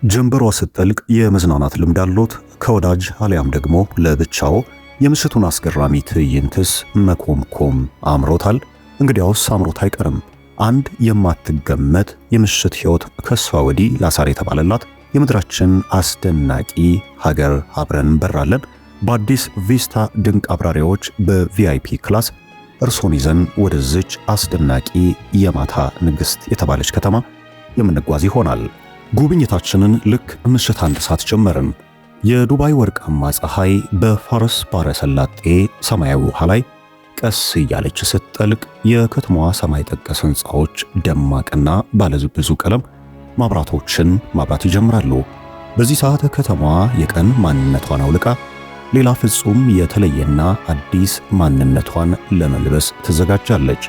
ጀንበሯ ስትጠልቅ የመዝናናት ልምድ አሎት? ከወዳጅ አሊያም ደግሞ ለብቻው የምሽቱን አስገራሚ ትዕይንትስ መኮምኮም አምሮታል? እንግዲያውስ አምሮት አይቀርም። አንድ የማትገመት የምሽት ሕይወት ከሷ ወዲህ ላሳር የተባለላት የምድራችን አስደናቂ ሀገር አብረን እንበራለን። በአዲስ ቪስታ ድንቅ አብራሪዎች በቪአይፒ ክላስ እርሶን ይዘን ወደዚች አስደናቂ የማታ ንግሥት የተባለች ከተማ የምንጓዝ ይሆናል። ጉብኝታችንን ልክ ምሽት 1 ሰዓት ጀመርን። የዱባይ ወርቃማ ፀሐይ በፋርስ ባሕረ ሰላጤ ሰማያዊ ውሃ ላይ ቀስ እያለች ስትጠልቅ የከተማዋ ሰማይ ጠቀስ ሕንፃዎች ደማቅና ባለብዙ ቀለም ማብራቶችን ማብራት ይጀምራሉ። በዚህ ሰዓት ከተማዋ የቀን ማንነቷን አውልቃ ሌላ ፍጹም የተለየና አዲስ ማንነቷን ለመልበስ ትዘጋጃለች።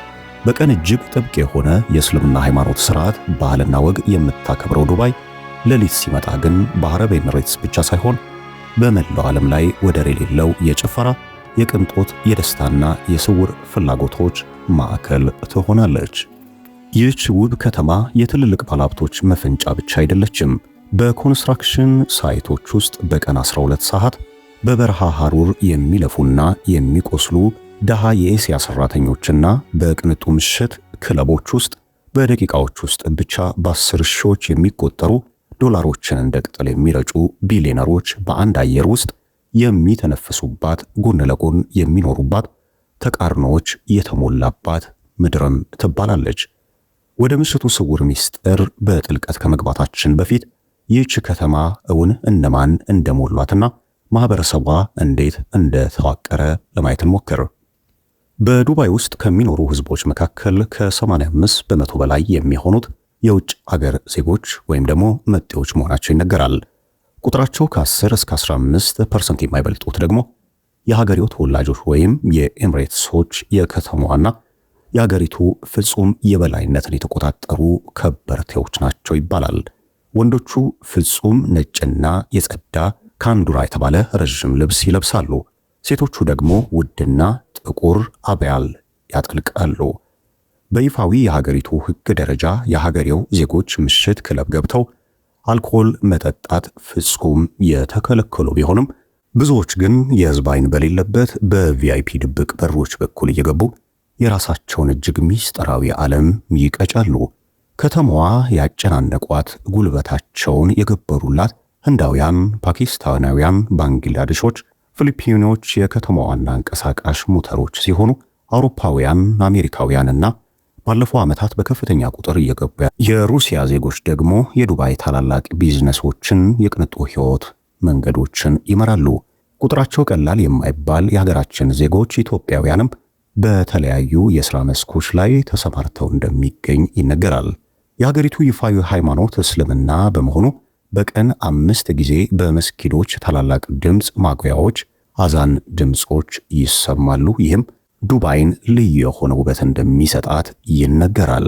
በቀን እጅግ ጥብቅ የሆነ የእስልምና ሃይማኖት ሥርዓት ባህልና ወግ የምታከብረው ዱባይ ሌሊት ሲመጣ ግን በአረብ ኤሚሬትስ ብቻ ሳይሆን በመላው ዓለም ላይ ወደር የሌለው የጭፈራ፣ የቅንጦት፣ የደስታና የስውር ፍላጎቶች ማዕከል ትሆናለች። ይህች ውብ ከተማ የትልልቅ ባለሀብቶች መፈንጫ ብቻ አይደለችም። በኮንስትራክሽን ሳይቶች ውስጥ በቀን 12 ሰዓት በበረሃ ሐሩር የሚለፉና የሚቆስሉ ደሃ የኤስያ ሰራተኞችና በቅንጡ ምሽት ክለቦች ውስጥ በደቂቃዎች ውስጥ ብቻ በ10 ሺዎች የሚቆጠሩ ዶላሮችን እንደ ቅጠል የሚረጩ ቢሊዮነሮች በአንድ አየር ውስጥ የሚተነፍሱባት፣ ጎን ለጎን የሚኖሩባት፣ ተቃርኖዎች የተሞላባት ምድርም ትባላለች። ወደ ምሽቱ ስውር ምስጢር በጥልቀት ከመግባታችን በፊት ይህች ከተማ እውን እነማን እንደሞሏትና ማህበረሰቧ እንዴት እንደተዋቀረ ለማየት እንሞክር። በዱባይ ውስጥ ከሚኖሩ ህዝቦች መካከል ከ85 በመቶ በላይ የሚሆኑት የውጭ አገር ዜጎች ወይም ደግሞ መጤዎች መሆናቸው ይነገራል። ቁጥራቸው ከ10 እስከ 15% የማይበልጡት ደግሞ የሀገሬው ተወላጆች ወይም የኤሚሬትሶች የከተማዋና የሀገሪቱ ፍጹም የበላይነትን የተቆጣጠሩ ከበርቴዎች ናቸው ይባላል። ወንዶቹ ፍጹም ነጭና የጸዳ ካንዱራ የተባለ ረዥም ልብስ ይለብሳሉ። ሴቶቹ ደግሞ ውድና ጥቁር አበያል ያጠልቃሉ። በይፋዊ የሀገሪቱ ሕግ ደረጃ የሀገሬው ዜጎች ምሽት ክለብ ገብተው አልኮል መጠጣት ፍጹም የተከለከሉ ቢሆንም ብዙዎች ግን የሕዝብ ዓይን በሌለበት በቪአይፒ ድብቅ በሮች በኩል እየገቡ የራሳቸውን እጅግ ሚስጥራዊ ዓለም ይቀጫሉ። ከተማዋ ያጨናነቋት፣ ጉልበታቸውን የገበሩላት ህንዳውያን፣ ፓኪስታናውያን፣ ባንግላዴሾች፣ ፊሊፒኖች የከተማዋና አንቀሳቃሽ ሞተሮች ሲሆኑ አውሮፓውያን፣ አሜሪካውያንና ባለፈው ዓመታት በከፍተኛ ቁጥር እየገቡ የሩሲያ ዜጎች ደግሞ የዱባይ ታላላቅ ቢዝነሶችን፣ የቅንጡ ሕይወት መንገዶችን ይመራሉ። ቁጥራቸው ቀላል የማይባል የሀገራችን ዜጎች ኢትዮጵያውያንም በተለያዩ የሥራ መስኮች ላይ ተሰማርተው እንደሚገኝ ይነገራል። የሀገሪቱ ይፋዊ ሃይማኖት እስልምና በመሆኑ በቀን 5 ጊዜ በመስጊዶች ታላላቅ ድምፅ ማጉያዎች አዛን ድምፆች ይሰማሉ። ይህም ዱባይን ልዩ የሆነ ውበት እንደሚሰጣት ይነገራል።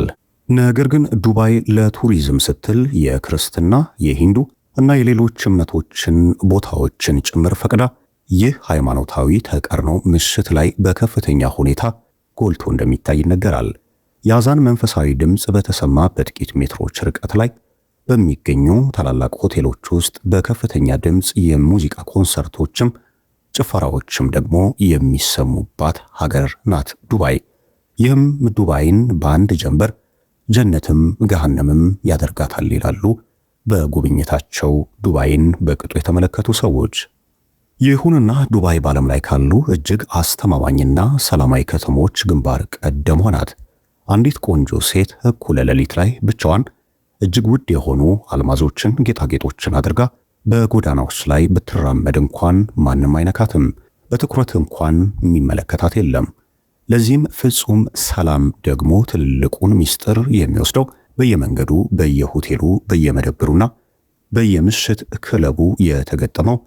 ነገር ግን ዱባይ ለቱሪዝም ስትል የክርስትና፣ የሂንዱ እና የሌሎች እምነቶችን ቦታዎችን ጭምር ፈቅዳ ይህ ሃይማኖታዊ ተቃርኖ ምሽት ላይ በከፍተኛ ሁኔታ ጎልቶ እንደሚታይ ይነገራል። የአዛን መንፈሳዊ ድምፅ በተሰማ በጥቂት ሜትሮች ርቀት ላይ በሚገኙ ታላላቅ ሆቴሎች ውስጥ በከፍተኛ ድምፅ የሙዚቃ ኮንሰርቶችም ጭፈራዎችም ደግሞ የሚሰሙባት ሀገር ናት ዱባይ። ይህም ዱባይን በአንድ ጀንበር ጀነትም ገሃነምም ያደርጋታል ይላሉ በጉብኝታቸው ዱባይን በቅጡ የተመለከቱ ሰዎች። ይሁንና ዱባይ በዓለም ላይ ካሉ እጅግ አስተማማኝና ሰላማዊ ከተሞች ግንባር ቀደም ናት። አንዲት ቆንጆ ሴት እኩለ ሌሊት ላይ ብቻዋን እጅግ ውድ የሆኑ አልማዞችን፣ ጌጣጌጦችን አድርጋ በጎዳናዎች ላይ ብትራመድ እንኳን ማንም አይነካትም። በትኩረት እንኳን የሚመለከታት የለም። ለዚህም ፍጹም ሰላም ደግሞ ትልቁን ምስጢር የሚወስደው በየመንገዱ፣ በየሆቴሉ፣ በየመደብሩና በየምሽት ክለቡ የተገጠመው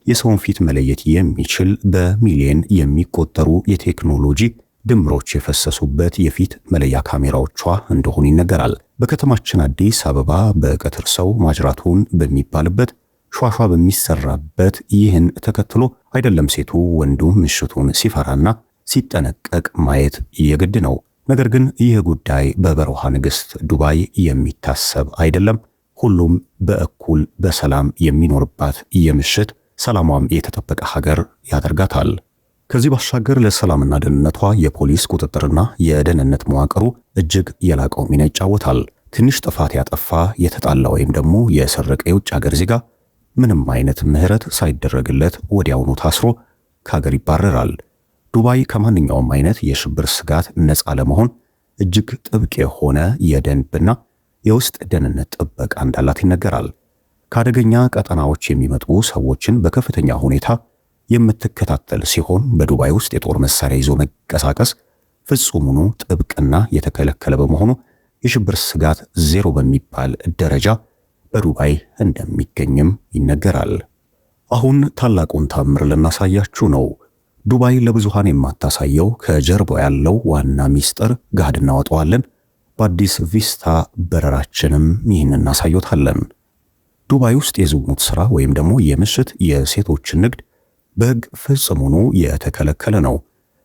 የሰውን ፊት መለየት የሚችል በሚሊዮን የሚቆጠሩ የቴክኖሎጂ ድምሮች የፈሰሱበት የፊት መለያ ካሜራዎቿ እንደሆኑ ይነገራል። በከተማችን አዲስ አበባ በቀትር ሰው ማጅራቱን በሚባልበት ሿሿ በሚሰራበት ይህን ተከትሎ አይደለም ሴቱ ወንዱ ምሽቱን ሲፈራና ሲጠነቀቅ ማየት የግድ ነው። ነገር ግን ይህ ጉዳይ በበረሃ ንግሥት ዱባይ የሚታሰብ አይደለም። ሁሉም በእኩል በሰላም የሚኖርባት የምሽት ሰላሟም የተጠበቀ ሀገር ያደርጋታል። ከዚህ ባሻገር ለሰላምና ደህንነቷ የፖሊስ ቁጥጥርና የደህንነት መዋቅሩ እጅግ የላቀው ሚና ይጫወታል። ትንሽ ጥፋት ያጠፋ የተጣላ ወይም ደግሞ የሰረቀ የውጭ ሀገር ዜጋ ምንም አይነት ምህረት ሳይደረግለት ወዲያውኑ ታስሮ ከሀገር ይባረራል። ዱባይ ከማንኛውም አይነት የሽብር ስጋት ነፃ ለመሆን እጅግ ጥብቅ የሆነ የደንብና የውስጥ ደህንነት ጥበቃ እንዳላት ይነገራል። ከአደገኛ ቀጠናዎች የሚመጡ ሰዎችን በከፍተኛ ሁኔታ የምትከታተል ሲሆን በዱባይ ውስጥ የጦር መሳሪያ ይዞ መንቀሳቀስ ፍጹሙኑ ጥብቅና የተከለከለ በመሆኑ የሽብር ስጋት ዜሮ በሚባል ደረጃ በዱባይ እንደሚገኝም ይነገራል። አሁን ታላቁን ታምር ልናሳያችሁ ነው። ዱባይ ለብዙሃን የማታሳየው ከጀርባው ያለው ዋና ሚስጥር ገሃድ እናወጣዋለን። በአዲስ ቪስታ በረራችንም ይህን እናሳዩታለን። ዱባይ ውስጥ የዝሙት ሥራ ወይም ደግሞ የምሽት የሴቶችን ንግድ በሕግ ፍጹሙኑ የተከለከለ ነው።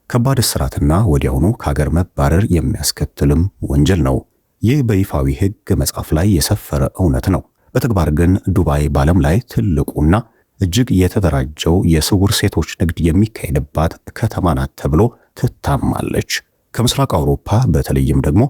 ከባድ እስራትና ወዲያውኑ ከሀገር መባረር የሚያስከትልም ወንጀል ነው። ይህ በይፋዊ ሕግ መጽሐፍ ላይ የሰፈረ እውነት ነው። በተግባር ግን ዱባይ በዓለም ላይ ትልቁና እጅግ የተደራጀው የስውር ሴቶች ንግድ የሚካሄድባት ከተማ ናት ተብሎ ትታማለች። ከምስራቅ አውሮፓ በተለይም ደግሞ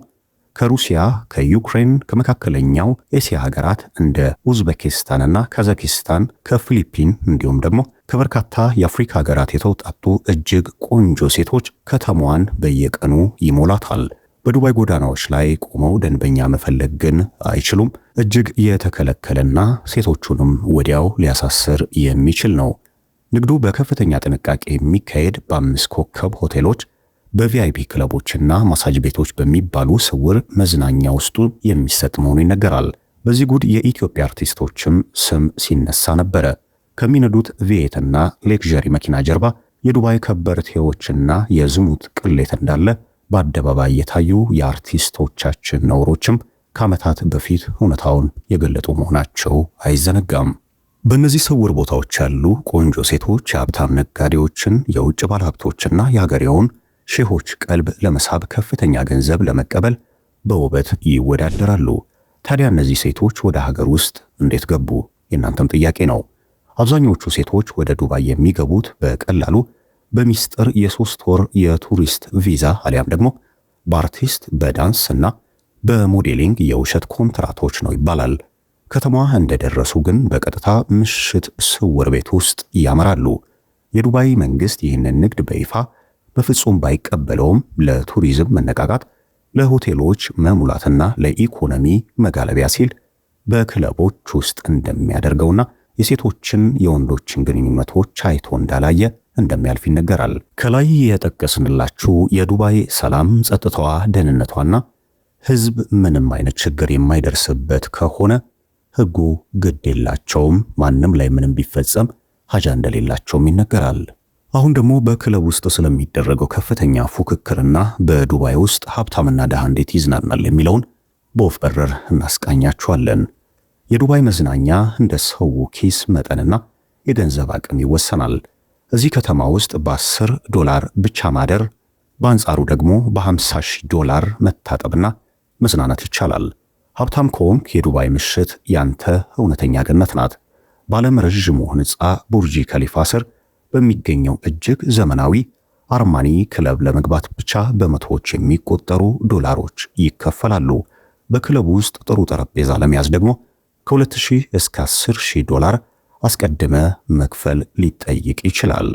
ከሩሲያ፣ ከዩክሬን፣ ከመካከለኛው ኤስያ ሀገራት እንደ ኡዝቤኪስታንና ካዛኪስታን፣ ከፊሊፒን እንዲሁም ደግሞ ከበርካታ የአፍሪካ ሀገራት የተውጣጡ እጅግ ቆንጆ ሴቶች ከተማዋን በየቀኑ ይሞላታል። በዱባይ ጎዳናዎች ላይ ቆመው ደንበኛ መፈለግ ግን አይችሉም። እጅግ የተከለከለና ሴቶቹንም ወዲያው ሊያሳስር የሚችል ነው። ንግዱ በከፍተኛ ጥንቃቄ የሚካሄድ በ5 ኮከብ ሆቴሎች፣ በቪአይፒ ክለቦችና ማሳጅ ቤቶች በሚባሉ ስውር መዝናኛ ውስጡ የሚሰጥ መሆኑ ይነገራል። በዚህ ጉድ የኢትዮጵያ አርቲስቶችም ስም ሲነሳ ነበረ። ከሚነዱት ቪኤትና ሌክዠሪ መኪና ጀርባ የዱባይ ከበርቴዎችና የዝሙት ቅሌት እንዳለ በአደባባይ የታዩ የአርቲስቶቻችን ነውሮችም ከዓመታት በፊት እውነታውን የገለጡ መሆናቸው አይዘነጋም። በእነዚህ ስውር ቦታዎች ያሉ ቆንጆ ሴቶች የሀብታም ነጋዴዎችን፣ የውጭ ባለሀብቶችና የሀገሬውን ሼሆች ቀልብ ለመሳብ ከፍተኛ ገንዘብ ለመቀበል በውበት ይወዳደራሉ። ታዲያ እነዚህ ሴቶች ወደ ሀገር ውስጥ እንዴት ገቡ? የእናንተም ጥያቄ ነው። አብዛኞቹ ሴቶች ወደ ዱባይ የሚገቡት በቀላሉ በሚስጥር የ3 ወር የቱሪስት ቪዛ አሊያም ደግሞ በአርቲስት በዳንስ እና በሞዴሊንግ የውሸት ኮንትራቶች ነው ይባላል። ከተማዋ እንደደረሱ ግን በቀጥታ ምሽት ስውር ቤት ውስጥ ያመራሉ። የዱባይ መንግስት ይህንን ንግድ በይፋ በፍጹም ባይቀበለውም ለቱሪዝም መነቃቃት፣ ለሆቴሎች መሙላትና ለኢኮኖሚ መጋለቢያ ሲል በክለቦች ውስጥ እንደሚያደርገውና የሴቶችን የወንዶችን ግንኙነቶች አይቶ እንዳላየ እንደሚያልፍ ይነገራል። ከላይ የጠቀስንላችሁ የዱባይ ሰላም፣ ጸጥታዋ፣ ደህንነቷና ህዝብ ምንም አይነት ችግር የማይደርስበት ከሆነ ህጉ ግድ የላቸውም። ማንም ላይ ምንም ቢፈጸም ሀጃ እንደሌላቸውም ይነገራል። አሁን ደግሞ በክለብ ውስጥ ስለሚደረገው ከፍተኛ ፉክክርና በዱባይ ውስጥ ሀብታምና ድሃ እንዴት ይዝናናል የሚለውን በወፍ በረር እናስቃኛችኋለን። የዱባይ መዝናኛ እንደ ሰው ኪስ መጠንና የገንዘብ አቅም ይወሰናል። እዚህ ከተማ ውስጥ $10 ብቻ ማደር፣ በአንጻሩ ደግሞ $50,000 መታጠብና መዝናናት ይቻላል። ሀብታም ከሆንክ የዱባይ ምሽት ያንተ እውነተኛ ገነት ናት። ባለም ረዥሙ ህንፃ ቡርጂ ከሊፋ ስር በሚገኘው እጅግ ዘመናዊ አርማኒ ክለብ ለመግባት ብቻ በመቶዎች የሚቆጠሩ ዶላሮች ይከፈላሉ። በክለቡ ውስጥ ጥሩ ጠረጴዛ ለመያዝ ደግሞ ከ2,000 እስከ $10,000 አስቀድመ መክፈል ሊጠይቅ ይችላል።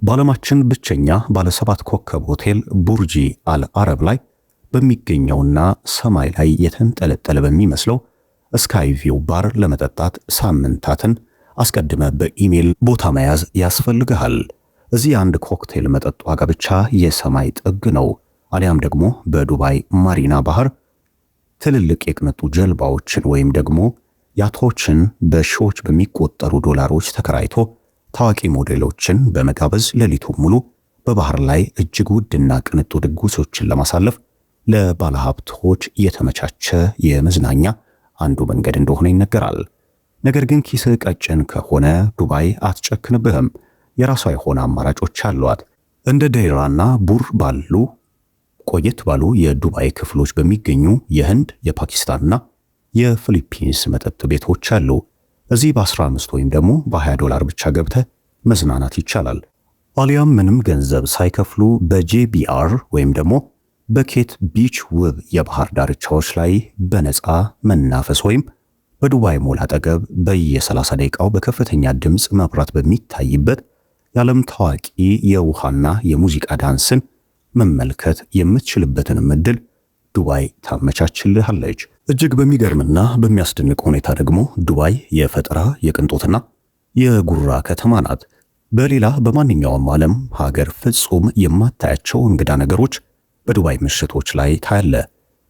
በዓለማችን ብቸኛ ባለ 7 ኮከብ ሆቴል ቡርጂ አልአረብ ላይ በሚገኘውና ሰማይ ላይ የተንጠለጠለ በሚመስለው ስካይ ቪው ባር ለመጠጣት ሳምንታትን አስቀድመ በኢሜል ቦታ መያዝ ያስፈልግሃል። እዚህ አንድ ኮክቴል መጠጥ ዋጋ ብቻ የሰማይ ጥግ ነው። አሊያም ደግሞ በዱባይ ማሪና ባህር ትልልቅ የቅንጡ ጀልባዎችን ወይም ደግሞ ያቶችን በሺዎች በሚቆጠሩ ዶላሮች ተከራይቶ ታዋቂ ሞዴሎችን በመጋበዝ ሌሊቱን ሙሉ በባህር ላይ እጅግ ውድና ቅንጡ ድግሶችን ለማሳለፍ ለባለሀብቶች የተመቻቸ የመዝናኛ አንዱ መንገድ እንደሆነ ይነገራል። ነገር ግን ኪስ ቀጭን ከሆነ ዱባይ አትጨክንብህም። የራሷ የሆነ አማራጮች አሏት። እንደ ዴራና ቡር ባሉ ቆየት ባሉ የዱባይ ክፍሎች በሚገኙ የህንድ፣ የፓኪስታንና የፊሊፒንስ መጠጥ ቤቶች አሉ። እዚህ በ15 ወይም ደግሞ በ20 $ብቻ ገብተህ መዝናናት ይቻላል። አሊያም ምንም ገንዘብ ሳይከፍሉ በጄቢአር ወይም ደግሞ በኬት ቢች ውብ የባህር ዳርቻዎች ላይ በነፃ መናፈስ ወይም በዱባይ ሞል አጠገብ በየ30 ደቂቃው በከፍተኛ ድምፅ መብራት በሚታይበት የዓለም ታዋቂ የውሃና የሙዚቃ ዳንስን መመልከት የምትችልበትን ዕድል ዱባይ ታመቻችልሃለች። እጅግ በሚገርምና በሚያስደንቅ ሁኔታ ደግሞ ዱባይ የፈጠራ የቅንጦትና የጉራ ከተማ ናት። በሌላ በማንኛውም ዓለም ሀገር ፍጹም የማታያቸው እንግዳ ነገሮች በዱባይ ምሽቶች ላይ ታያለ።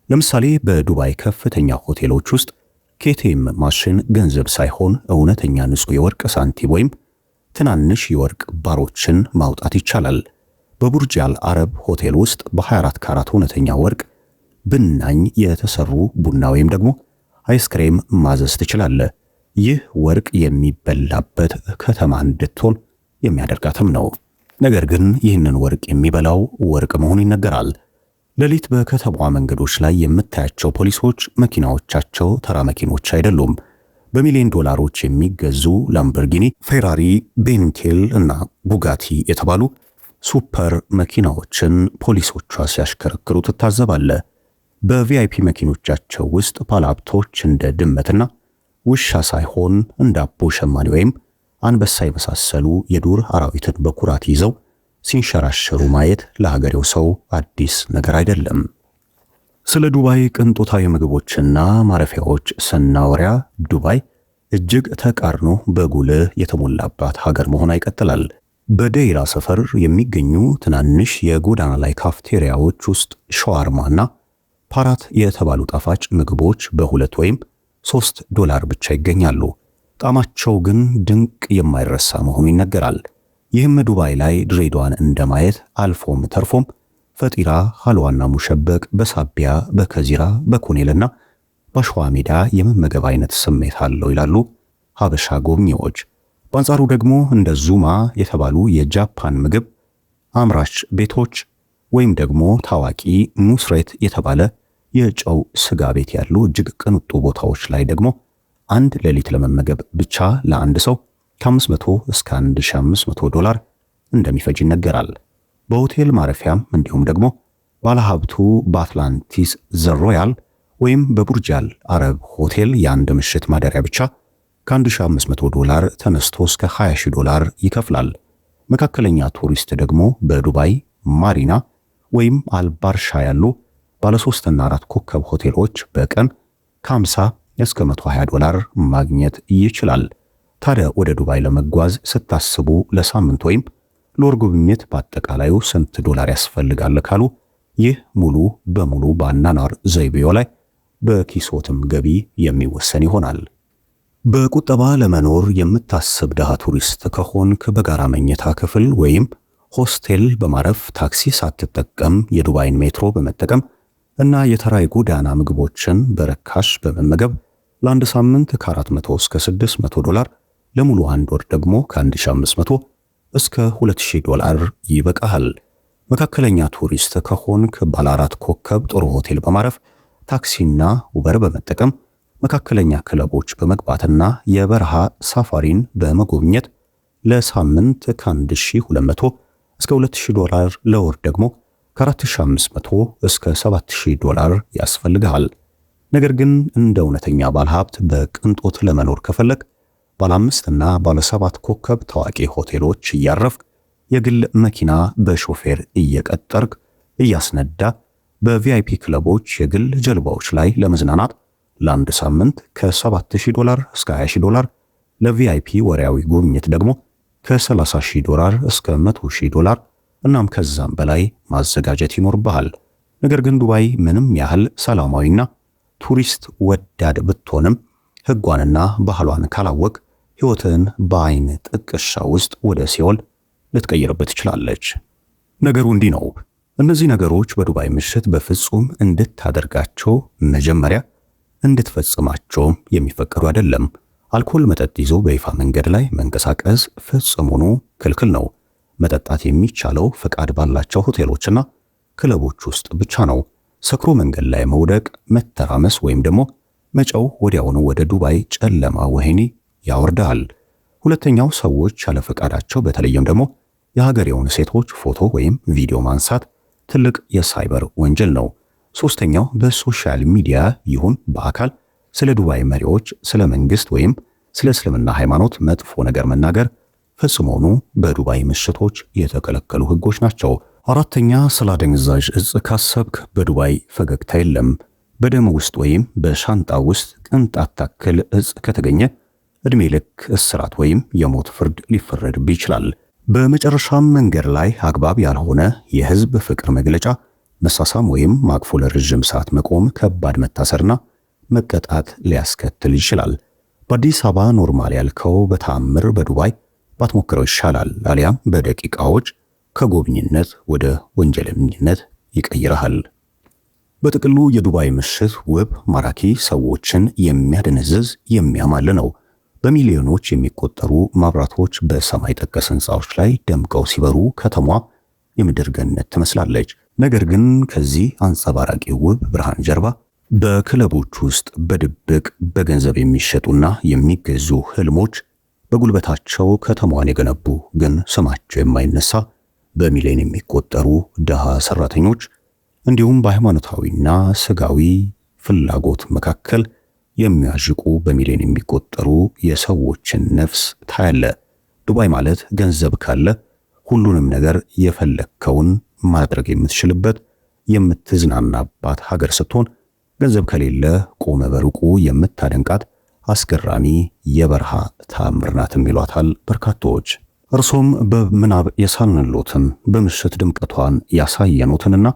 ለምሳሌ በዱባይ ከፍተኛ ሆቴሎች ውስጥ ከኤቲኤም ማሽን ገንዘብ ሳይሆን እውነተኛ ንጹህ የወርቅ ሳንቲም ወይም ትናንሽ የወርቅ ባሮችን ማውጣት ይቻላል። በቡርጅ አል አረብ ሆቴል ውስጥ በ24 ካራት እውነተኛ ወርቅ ብናኝ የተሰሩ ቡና ወይም ደግሞ አይስክሬም ማዘዝ ትችላለህ። ይህ ወርቅ የሚበላበት ከተማ እንድትሆን የሚያደርጋትም ነው። ነገር ግን ይህንን ወርቅ የሚበላው ወርቅ መሆኑ ይነገራል። ሌሊት በከተማዋ መንገዶች ላይ የምታያቸው ፖሊሶች መኪናዎቻቸው ተራ መኪኖች አይደሉም። በሚሊዮን ዶላሮች የሚገዙ ላምበርጊኒ፣ ፌራሪ፣ ቤንቴል እና ቡጋቲ የተባሉ ሱፐር መኪናዎችን ፖሊሶቿ ሲያሽከረክሩ ትታዘባለህ። በቪአይፒ መኪኖቻቸው ውስጥ ፓላብቶች እንደ ድመትና ውሻ ሳይሆን እንደ አቦ ሸማኔ ወይም አንበሳ የመሳሰሉ የዱር አራዊትን በኩራት ይዘው ሲንሸራሸሩ ማየት ለሀገሬው ሰው አዲስ ነገር አይደለም። ስለ ዱባይ ቅንጦታዊ ምግቦችና ማረፊያዎች ስናወራ ዱባይ እጅግ ተቃርኖ በጉልህ የተሞላባት ሀገር መሆኗ ይቀጥላል። በደይራ ሰፈር የሚገኙ ትናንሽ የጎዳና ላይ ካፍቴሪያዎች ውስጥ ሸዋርማና ፓራት የተባሉ ጣፋጭ ምግቦች $2 ወይም $3 ብቻ ይገኛሉ። ጣዕማቸው ግን ድንቅ የማይረሳ መሆኑ ይነገራል። ይህም ዱባይ ላይ ድሬዳዋን እንደማየት አልፎም ተርፎም ፈጢራ፣ ሐልዋና ሙሸበቅ በሳቢያ በከዚራ በኮኔልና በአሸዋ ሜዳ የመመገብ አይነት ስሜት አለው ይላሉ ሀበሻ ጎብኚዎች። በአንጻሩ ደግሞ እንደ ዙማ የተባሉ የጃፓን ምግብ አምራች ቤቶች ወይም ደግሞ ታዋቂ ኑስሬት የተባለ የጨው ስጋ ቤት ያሉ እጅግ ቅንጡ ቦታዎች ላይ ደግሞ አንድ ሌሊት ለመመገብ ብቻ ለአንድ ሰው ከ500 እስከ $1500 እንደሚፈጅ ይነገራል። በሆቴል ማረፊያም እንዲሁም ደግሞ ባለሀብቱ በአትላንቲስ ዘ ሮያል ወይም በቡርጅ አል አረብ ሆቴል የአንድ ምሽት ማደሪያ ብቻ ከ$1500 ተነስቶ እስከ $20,000 ይከፍላል። መካከለኛ ቱሪስት ደግሞ በዱባይ ማሪና ወይም አልባርሻ ያሉ ባለ 3 እና 4 ኮከብ ሆቴሎች በቀን ከ50 እስከ $120 ማግኘት ይችላል። ታዲያ ወደ ዱባይ ለመጓዝ ስታስቡ ለሳምንት ወይም ለወር ጉብኝት በአጠቃላዩ ስንት $? ያስፈልጋል ካሉ ይህ ሙሉ በሙሉ በአኗኗር ዘይቤው ላይ በኪሶትም ገቢ የሚወሰን ይሆናል። በቁጠባ ለመኖር የምታስብ ደሃ ቱሪስት ከሆንክ በጋራ መኝታ ክፍል ወይም ሆስቴል በማረፍ ታክሲ ሳትጠቀም የዱባይን ሜትሮ በመጠቀም እና የተራ ጎዳና ምግቦችን በረካሽ በመመገብ ለአንድ ሳምንት ከ400 እስከ $600 ለሙሉ አንድ ወር ደግሞ ከ1500 እስከ $2000 ይበቃሃል። መካከለኛ ቱሪስት ከሆንክ ባለ 4 ኮከብ ጥሩ ሆቴል በማረፍ ታክሲና ኡበር በመጠቀም መካከለኛ ክለቦች በመግባትና የበረሃ ሳፋሪን በመጎብኘት ለሳምንት ከ1200 እስከ $2000 ለወር ደግሞ ከ4500 እስከ $7000 ያስፈልጋል። ነገር ግን እንደ እውነተኛ ባለሀብት በቅንጦት ለመኖር ከፈለክ ባለ 5 እና ባለ 7 ኮከብ ታዋቂ ሆቴሎች እያረፍክ የግል መኪና በሾፌር እየቀጠርክ እያስነዳ በቪአይፒ ክለቦች የግል ጀልባዎች ላይ ለመዝናናት ለአንድ ሳምንት ከ$7000 እስከ $20000 ለቪአይፒ ወርያዊ ጉብኝት ደግሞ ከ$30,000 እስከ $100,000 እናም ከዛም በላይ ማዘጋጀት ይኖርብሃል። ነገር ግን ዱባይ ምንም ያህል ሰላማዊና ቱሪስት ወዳድ ብትሆንም ሕጓንና ባህሏን ካላወቅ ሕይወትን በአይን ጥቅሻ ውስጥ ወደ ሲኦል ልትቀይርበት ትችላለች። ነገሩ እንዲህ ነው። እነዚህ ነገሮች በዱባይ ምሽት በፍጹም እንድታደርጋቸው መጀመሪያ እንድትፈጽማቸው የሚፈቀዱ አይደለም። አልኮል መጠጥ ይዞ በይፋ መንገድ ላይ መንቀሳቀስ ፍጹምኑ ክልክል ነው። መጠጣት የሚቻለው ፈቃድ ባላቸው ሆቴሎችና ክለቦች ውስጥ ብቻ ነው። ሰክሮ መንገድ ላይ መውደቅ፣ መተራመስ ወይም ደግሞ መጨው ወዲያውኑ ወደ ዱባይ ጨለማ ወህኒ ያወርዳል። ሁለተኛው ሰዎች ያለ ፈቃዳቸው በተለይም ደግሞ የሀገሬውን ሴቶች ፎቶ ወይም ቪዲዮ ማንሳት ትልቅ የሳይበር ወንጀል ነው። ሶስተኛው በሶሻል ሚዲያ ይሁን በአካል ስለ ዱባይ መሪዎች፣ ስለ መንግስት ወይም ስለ እስልምና ሃይማኖት መጥፎ ነገር መናገር ፈጽሞኑ በዱባይ ምሽቶች የተከለከሉ ህጎች ናቸው። አራተኛ ስለ አደንዛዥ እጽ ካሰብክ በዱባይ ፈገግታ የለም። በደም ውስጥ ወይም በሻንጣ ውስጥ ቅንጣት ታክል እጽ ከተገኘ እድሜ ልክ እስራት ወይም የሞት ፍርድ ሊፈረድብ ይችላል። በመጨረሻም መንገድ ላይ አግባብ ያልሆነ የህዝብ ፍቅር መግለጫ መሳሳም ወይም ማቅፎ ለረጅም ሰዓት መቆም ከባድ መታሰርና መቀጣት ሊያስከትል ይችላል። በአዲስ አበባ ኖርማል ያልከው በተአምር በዱባይ ባትሞክረው ይሻላል። አሊያም በደቂቃዎች ከጎብኝነት ወደ ወንጀለኝነት ይቀይረሃል። በጥቅሉ የዱባይ ምሽት ውብ፣ ማራኪ፣ ሰዎችን የሚያደነዝዝ የሚያማል ነው። በሚሊዮኖች የሚቆጠሩ መብራቶች በሰማይ ጠቀስ ህንፃዎች ላይ ደምቀው ሲበሩ ከተማዋ የምድር ገነት ትመስላለች። ነገር ግን ከዚህ አንጸባራቂ ውብ ብርሃን ጀርባ በክለቦች ውስጥ በድብቅ በገንዘብ የሚሸጡና የሚገዙ ህልሞች፣ በጉልበታቸው ከተማዋን የገነቡ ግን ስማቸው የማይነሳ በሚሊዮን የሚቆጠሩ ድሃ ሰራተኞች፣ እንዲሁም በሃይማኖታዊና ስጋዊ ፍላጎት መካከል የሚያዥቁ በሚሊዮን የሚቆጠሩ የሰዎችን ነፍስ ታያለ። ዱባይ ማለት ገንዘብ ካለ ሁሉንም ነገር የፈለግከውን ማድረግ የምትችልበት የምትዝናናባት ሀገር ስትሆን፣ ገንዘብ ከሌለ ቆመ በሩቁ የምታደንቃት አስገራሚ የበረሃ ተአምር ናትም ይሏታል በርካቶች። እርሶም በምናብ የሳልንሎትን በምሽት ድምቀቷን ያሳየኑትንና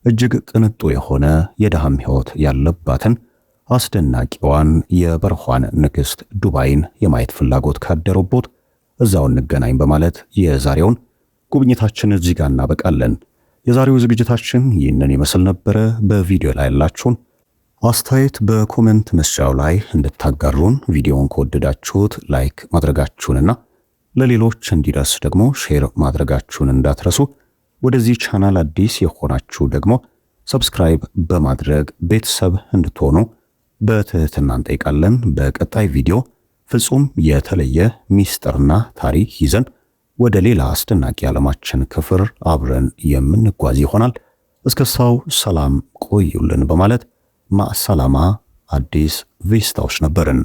እጅግ ቅንጡ የሆነ የድሃም ሕይወት ያለባትን አስደናቂዋን የበረሃን ንግሥት ዱባይን የማየት ፍላጎት ካደረቦት እዛው እንገናኝ በማለት የዛሬውን ጉብኝታችን እዚህ ጋር እናበቃለን። የዛሬው ዝግጅታችን ይህንን ይመስል ነበረ። በቪዲዮ ላይ ያላችሁን አስተያየት በኮሜንት መስጫው ላይ እንድታጋሩን፣ ቪዲዮውን ከወደዳችሁት ላይክ ማድረጋችሁንና ለሌሎች እንዲደርስ ደግሞ ሼር ማድረጋችሁን እንዳትረሱ። ወደዚህ ቻናል አዲስ የሆናችሁ ደግሞ ሰብስክራይብ በማድረግ ቤተሰብ እንድትሆኑ በትህትና እንጠይቃለን። በቀጣይ ቪዲዮ ፍጹም የተለየ ሚስጥርና ታሪክ ይዘን ወደ ሌላ አስደናቂ ዓለማችን ክፍል አብረን የምንጓዝ ይሆናል። እስከዛው ሰላም ቆዩልን በማለት ማሰላማ አዲስ ቪስታዎች ነበርን።